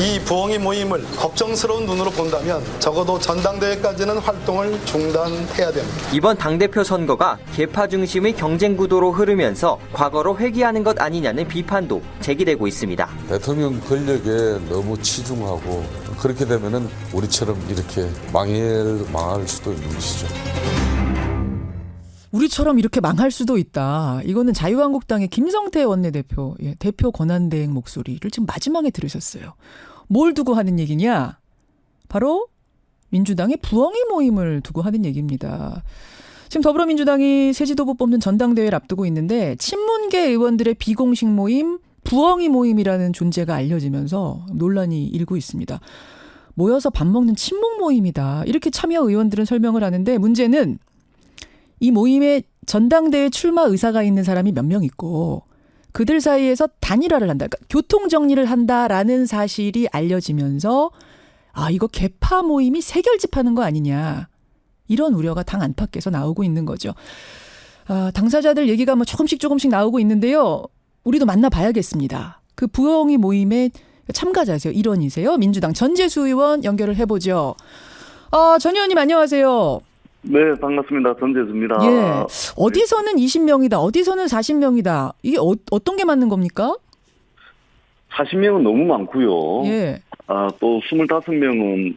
이 부엉이 모임을 걱정스러운 눈으로 본다면 적어도 전당대회까지는 활동을 중단해야 됩니다. 이번 당대표 선거가 계파 중심의 경쟁 구도로 흐르면서 과거로 회귀하는 것 아니냐는 비판도 제기되고 있습니다. 대통령 권력에 너무 치중하고 그렇게 되면은 우리처럼 이렇게 망할 수도 있는 것이죠. 우리처럼 이렇게 망할 수도 있다. 이거는 자유한국당의 김성태 원내대표, 대표 권한대행 목소리를 지금 마지막에 들으셨어요. 뭘 두고 하는 얘기냐? 바로 민주당의 부엉이 모임을 두고 하는 얘기입니다. 지금 더불어민주당이 새 지도부 뽑는 전당대회를 앞두고 있는데 친문계 의원들의 비공식 모임, 부엉이 모임이라는 존재가 알려지면서 논란이 일고 있습니다. 모여서 밥 먹는 친목 모임이다. 이렇게 참여 의원들은 설명을 하는데 문제는 이 모임에 전당대회 출마 의사가 있는 사람이 몇 명 있고 그들 사이에서 단일화를 한다. 그러니까 교통정리를 한다라는 사실이 알려지면서 이거 개파 모임이 세결집하는 거 아니냐. 이런 우려가 당 안팎에서 나오고 있는 거죠. 당사자들 얘기가 조금씩 나오고 있는데요. 우리도 만나봐야겠습니다. 그 부엉이 모임의 참가자세요. 일원이세요. 민주당 전재수 의원 연결을 해보죠. 전 의원님 안녕하세요. 네, 반갑습니다. 전재수입니다. 예. 어디서는 20명이다. 어디서는 40명이다. 이게 어떤 게 맞는 겁니까? 40명은 너무 많고요. 예. 또 25명은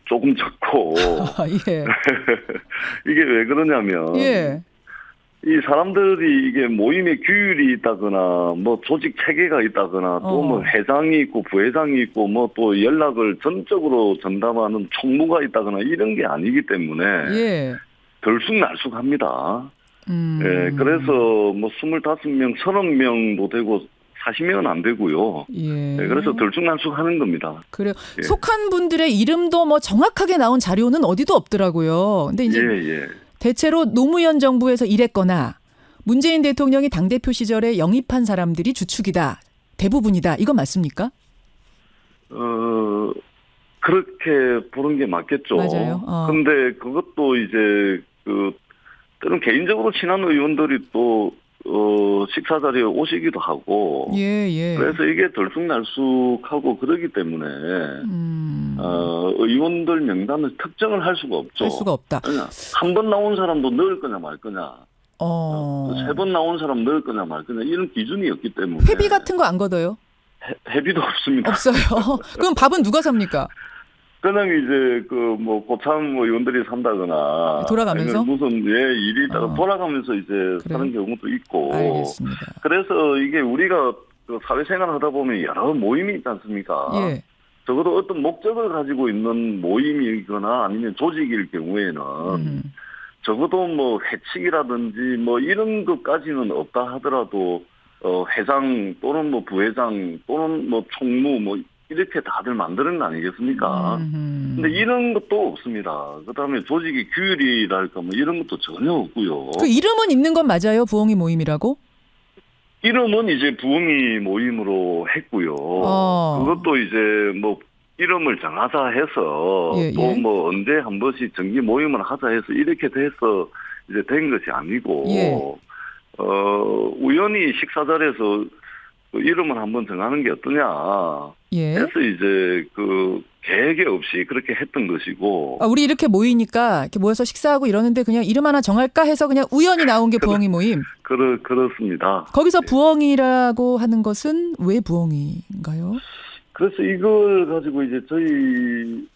조금 적고. 예. 이게 왜 그러냐면 예. 이 사람들이 이게 모임에 규율이 있다거나 조직 체계가 있다거나 또 회장이 있고 부회장이 있고 또 연락을 전적으로 전담하는 총무가 있다거나 이런 게 아니기 때문에 예. 들쑥날쑥합니다. 예, 그래서 25명, 30명도 되고 40명은 안 되고요. 예. 네, 그래서 들쑥날쑥하는 겁니다. 그래요. 예. 속한 분들의 이름도 정확하게 나온 자료는 어디도 없더라고요. 근데 이제 예. 대체로 노무현 정부에서 일했거나 문재인 대통령이 당대표 시절에 영입한 사람들이 주축이다. 대부분이다. 이건 맞습니까? 그렇게 보는 게 맞겠죠. 맞아요. 근데 그것도 이제 때론 개인적으로 친한 의원들이 또 식사 자리에 오시기도 하고. 예. 그래서 이게 들쑥날쑥하고 그러기 때문에 의원들 명단을 특정을 할 수가 없죠. 할 수가 없다. 한 번 나온 사람도 넣을 거냐 말 거냐. 3번 나온 사람 넣을 거냐 말 거냐 이런 기준이 없기 때문에. 회비 같은 거 안 걷어요? 회비도 없습니다. 없어요. 그럼 밥은 누가 삽니까? 그냥 이제 고참 의원들이 산다거나 돌아가면서 무슨 일이 있다가 돌아가면서 이제 사는 경우도 있고. 알겠습니다. 그래서 이게 우리가 사회생활 하다 보면 여러 모임이 있지 않습니까? 예. 적어도 어떤 목적을 가지고 있는 모임이거나 아니면 조직일 경우에는 적어도 회칙이라든지 이런 것까지는 없다 하더라도 회장 또는 부회장 또는 총무 이렇게 다들 만드는 거 아니겠습니까? 근데 이런 것도 없습니다. 그다음에 조직의 규율이랄까 이런 것도 전혀 없고요. 그 이름은 있는 건 맞아요? 부엉이 모임이라고? 이름은 이제 부엉이 모임으로 했고요. 그것도 이제 이름을 정하자 해서 또 언제 한 번씩 정기 모임을 하자 해서 이렇게 돼서 이제 된 것이 아니고 우연히 식사 자리에서 이름을 한번 정하는 게 어떠냐 해서 이제 계획이 없이 그렇게 했던 것이고. 우리 이렇게 모이니까 이렇게 모여서 식사하고 이러는데 그냥 이름 하나 정할까 해서 그냥 우연히 나온 게 부엉이 모임. 그렇습니다. 거기서 부엉이라고 하는 것은 왜 부엉이인가요? 그래서 이걸 가지고 이제 저희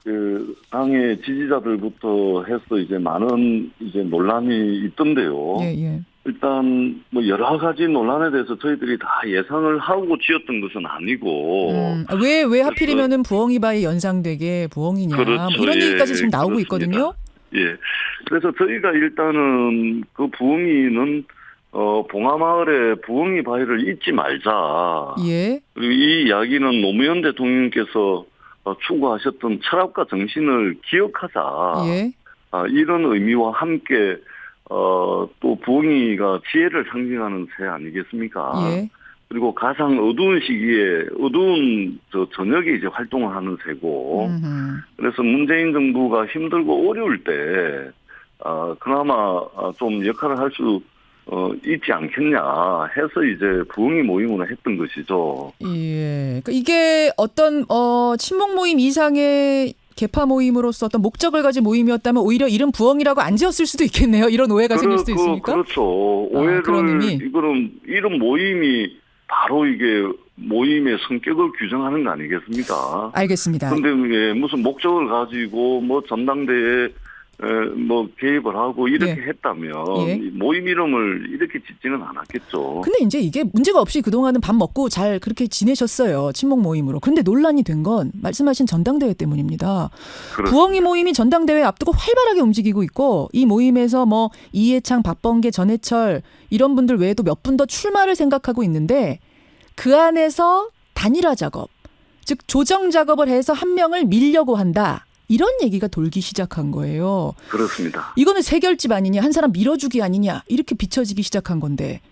당의 지지자들부터 해서 이제 많은 이제 논란이 있던데요. 예. 일단 여러 가지 논란에 대해서 저희들이 다 예상을 하고 지었던 것은 아니고. 왜 하필이면은 부엉이바에 연상되게 부엉이냐. 그렇죠. 이런 얘기까지 지금 나오고 그렇습니다. 있거든요. 예. 그래서 저희가 일단은 그 부엉이는 봉하마을에 부엉이 바위를 잊지 말자. 예. 그리고 이 이야기는 노무현 대통령께서 추구하셨던 철학과 정신을 기억하자. 예. 이런 의미와 함께 또 부엉이가 지혜를 상징하는 새 아니겠습니까? 예. 그리고 가장 어두운 시기에 어두운 저녁에 이제 활동을 하는 새고. 그래서 문재인 정부가 힘들고 어려울 때 그나마 좀 역할을 할 수 있지 않겠냐 해서 이제 부흥이 모임으로 했던 것이죠. 예. 그러니까 이게 어떤 친목 모임 이상의 개파 모임으로서 어떤 목적을 가진 모임이었다면 오히려 이름 부엉이라고 안 지었을 수도 있겠네요. 이런 오해가 생길 수도 있으니까. 그렇죠. 오해를 그런 의미? 이런 모임이 바로 이게 모임의 성격을 규정하는 거 아니겠습니까? 알겠습니다. 그런데 무슨 목적을 가지고 뭐 전당대회에 뭐 개입을 하고 이렇게 했다면 모임 이름을 이렇게 짓지는 않았겠죠. 근데 이제 이게 문제가 없이 그동안은 밥 먹고 잘 그렇게 지내셨어요. 친목 모임으로. 그런데 논란이 된 건 말씀하신 전당대회 때문입니다. 그렇습니다. 부엉이 모임이 전당대회 앞두고 활발하게 움직이고 있고 이 모임에서 뭐 이해창, 박범계, 전해철 이런 분들 외에도 몇 분 더 출마를 생각하고 있는데 그 안에서 단일화 작업, 즉 조정 작업을 해서 한 명을 밀려고 한다. 이런 얘기가 돌기 시작한 거예요. 그렇습니다. 이거는 세결집 아니냐, 한 사람 밀어주기 아니냐 이렇게 비춰지기 시작한 건데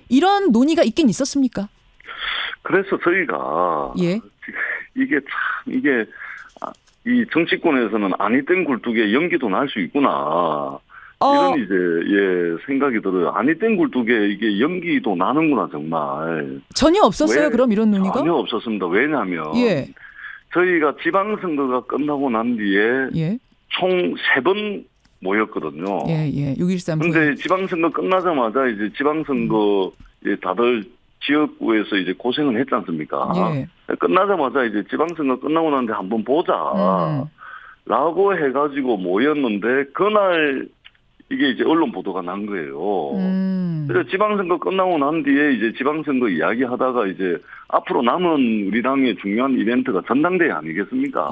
이런 논의가 있긴 있었습니까? 그래서 저희가 이게 이 정치권에서는 아니 땐 굴뚝에 연기도 날 수 있구나. 이런 이제 생각이 들어요. 아니 땐 굴뚝에 이게 연기도 나는구나 정말. 전혀 없었어요. 그럼 이런 논의가? 전혀 없었습니다. 왜냐하면 저희가 지방선거가 끝나고 난 뒤에 총 3번 모였거든요. 6.13. 그런데 지방선거 끝나자마자 이제 지방선거 다들 지역구에서 이제 고생을 했지 않습니까? 끝나자마자 이제 지방선거 끝나고 난 뒤에 한번 보자. 라고 해가지고 모였는데 그날 이게 이제 언론 보도가 난 거예요. 그래서 지방선거 끝나고 난 뒤에 이제 지방선거 이야기 하다가 이제 앞으로 남은 우리 당의 중요한 이벤트가 전당대회 아니겠습니까?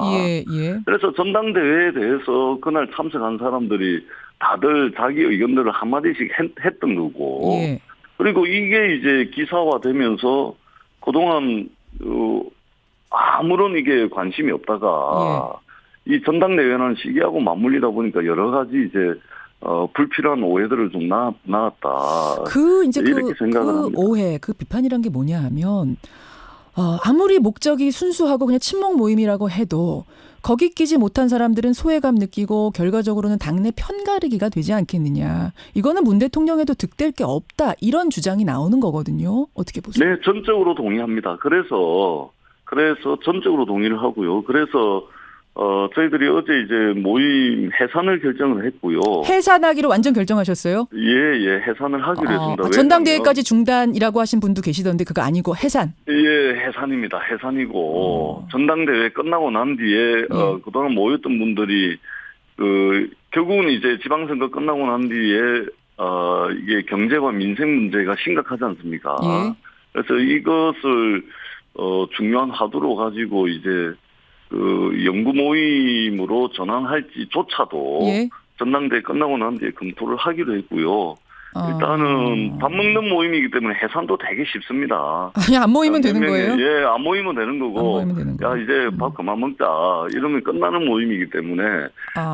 그래서 전당대회에 대해서 그날 참석한 사람들이 다들 자기 의견들을 한마디씩 했던 거고. 그리고 이게 이제 기사화되면서 그동안 아무런 이게 관심이 없다가 이 전당대회라는 시기하고 맞물리다 보니까 여러 가지 이제 불필요한 오해들을 좀 나왔다. 이렇게 생각을 합니다. 오해, 그 비판이란 게 뭐냐 하면 아무리 목적이 순수하고 그냥 친목 모임이라고 해도 거기 끼지 못한 사람들은 소외감 느끼고 결과적으로는 당내 편가르기가 되지 않겠느냐. 이거는 문 대통령에도 득될 게 없다. 이런 주장이 나오는 거거든요. 어떻게 보세요? 네, 전적으로 동의합니다. 그래서 전적으로 동의를 하고요. 그래서 저희들이 어제 이제 모임 해산을 결정을 했고요. 해산하기로 완전 결정하셨어요? 해산을 하기로 했습니다. 전당대회까지 중단이라고 하신 분도 계시던데 그거 아니고 해산? 해산입니다. 해산이고 전당대회 끝나고 난 뒤에 그동안 모였던 분들이 결국은 이제 지방선거 끝나고 난 뒤에 이게 경제와 민생 문제가 심각하지 않습니까? 그래서 이것을 중요한 화두로 가지고 이제 연구 모임으로 전환할지조차도 전당대회 끝나고 난 뒤에 검토를 하기로 했고요. 일단은 밥 먹는 모임이기 때문에 해산도 되게 쉽습니다. 그냥 안 모이면 되는 거예요? 안 모이면 되는 거고. 이제 밥 그만 먹자. 이러면 끝나는 모임이기 때문에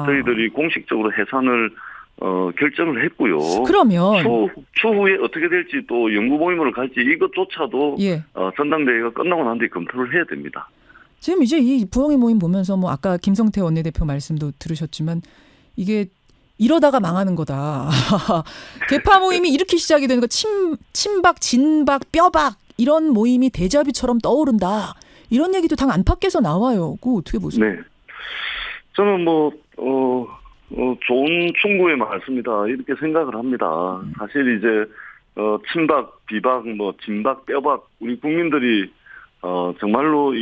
저희들이 공식적으로 해산을 결정을 했고요. 그러면 추후에 어떻게 될지 또 연구 모임으로 갈지 이것조차도 전당대회가 끝나고 난 뒤에 검토를 해야 됩니다. 지금 이제 이 부엉이 모임 보면서 뭐 아까 김성태 원내대표 말씀도 들으셨지만 이게 이러다가 망하는 거다. 개파 모임이 이렇게 시작이 되는 거 친박, 진박, 뼈박 이런 모임이 데자뷰처럼 떠오른다. 이런 얘기도 당 안팎에서 나와요. 그거 어떻게 보세요? 네. 저는 좋은 충고의 말씀이다. 이렇게 생각을 합니다. 사실 이제 친박, 비박, 진박, 뼈박 우리 국민들이 정말로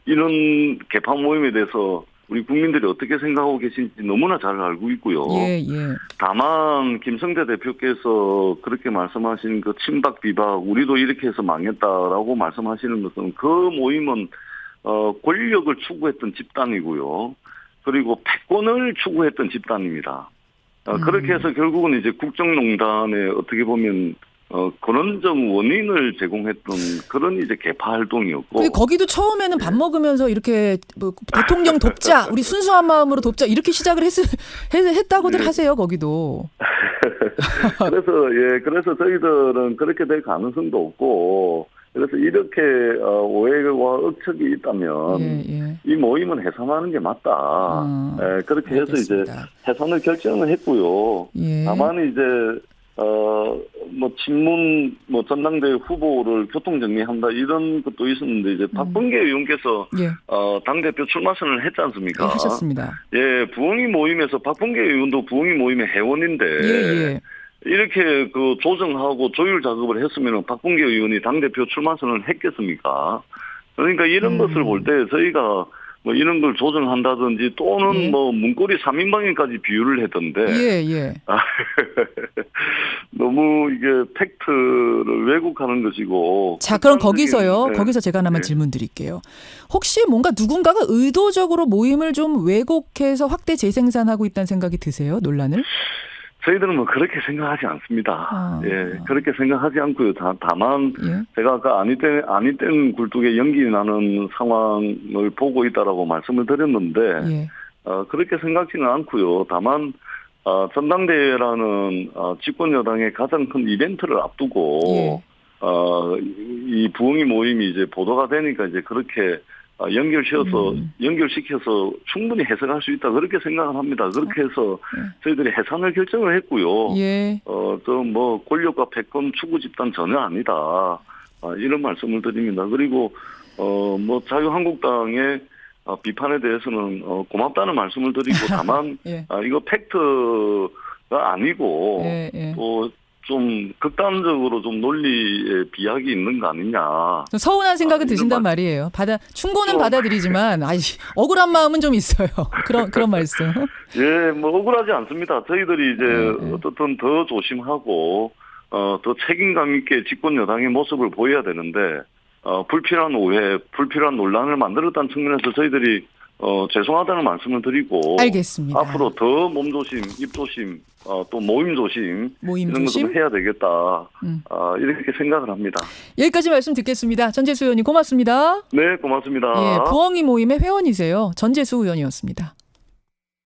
이런 개파 모임에 대해서 우리 국민들이 어떻게 생각하고 계신지 너무나 잘 알고 있고요. 다만 김성태 대표께서 그렇게 말씀하신 그 친박 비박 우리도 이렇게 해서 망했다라고 말씀하시는 것은 그 모임은 권력을 추구했던 집단이고요. 그리고 패권을 추구했던 집단입니다. 그렇게 해서 결국은 이제 국정농단에 어떻게 보면 근원적 원인을 제공했던 그런 이제 개파 활동이었고. 근데 거기도 처음에는 밥 먹으면서 이렇게 대통령 돕자, 우리 순수한 마음으로 돕자 이렇게 시작을 했다고들 하세요. 거기도. 그래서 저희들은 그렇게 될 가능성도 없고 그래서 이렇게 오해와 억측이 있다면 이 모임은 해산하는 게 맞다. 그렇게 해서 알겠습니다. 이제 해산을 결정을 했고요. 다만 이제 뭐 친문 전당대회 후보를 교통 정리한다 이런 것도 있었는데 이제 박범계 의원께서 당 대표 출마 선언을 했지 않습니까? 하셨습니다. 예, 부엉이 모임에서 박범계 의원도 부엉이 모임의 회원인데. 이렇게 그 조정하고 조율 작업을 했으면 박범계 의원이 당대표 출마 선언을 했겠습니까? 그러니까 이런 것을 볼 때 저희가 뭐 이런 걸 조정한다든지 또는 뭐 문고리 3인방에까지 비유를 했던데. 너무 이게 팩트를 왜곡하는 것이고. 자, 그럼 거기서요. 거기서 제가 하나만 질문 드릴게요. 혹시 뭔가 누군가가 의도적으로 모임을 좀 왜곡해서 확대 재생산하고 있다는 생각이 드세요? 논란을? 저희들은 뭐 그렇게 생각하지 않습니다. 그렇게 생각하지 않고요. 다만 제가 아까 아니땐 굴뚝에 연기 나는 상황을 보고 있다라고 말씀을 드렸는데 그렇게 생각지는 않고요. 다만 전당대회라는 집권 여당의 가장 큰 이벤트를 앞두고 이 부엉이 모임이 이제 보도가 되니까 이제 그렇게 연결시켜서 충분히 해석할 수 있다 그렇게 생각을 합니다. 그렇게 해서 저희들이 해산을 결정을 했고요. 또 뭐 권력과 패권 추구 집단 전혀 아니다. 이런 말씀을 드립니다. 그리고 뭐 자유한국당의 비판에 대해서는 고맙다는 말씀을 드리고 다만 이거 팩트가 아니고 또 좀 극단적으로 좀 논리에 비약이 있는 거 아니냐. 서운한 생각이 드신단 말이에요. 충고는 받아들이지만 억울한 마음은 좀 있어요. 그런 말씀. 뭐 억울하지 않습니다. 저희들이 이제 어떻든 더 조심하고 더 책임감 있게 집권 여당의 모습을 보여야 되는데 불필요한 오해, 불필요한 논란을 만들었다는 측면에서 저희들이 죄송하다는 말씀을 드리고 알겠습니다. 앞으로 더 몸조심, 입조심, 또 모임조심 이런 것도 해야 되겠다. 이렇게 생각을 합니다. 여기까지 말씀 듣겠습니다. 전재수 의원님 고맙습니다. 네, 고맙습니다. 부엉이 모임의 회원이세요. 전재수 의원이었습니다.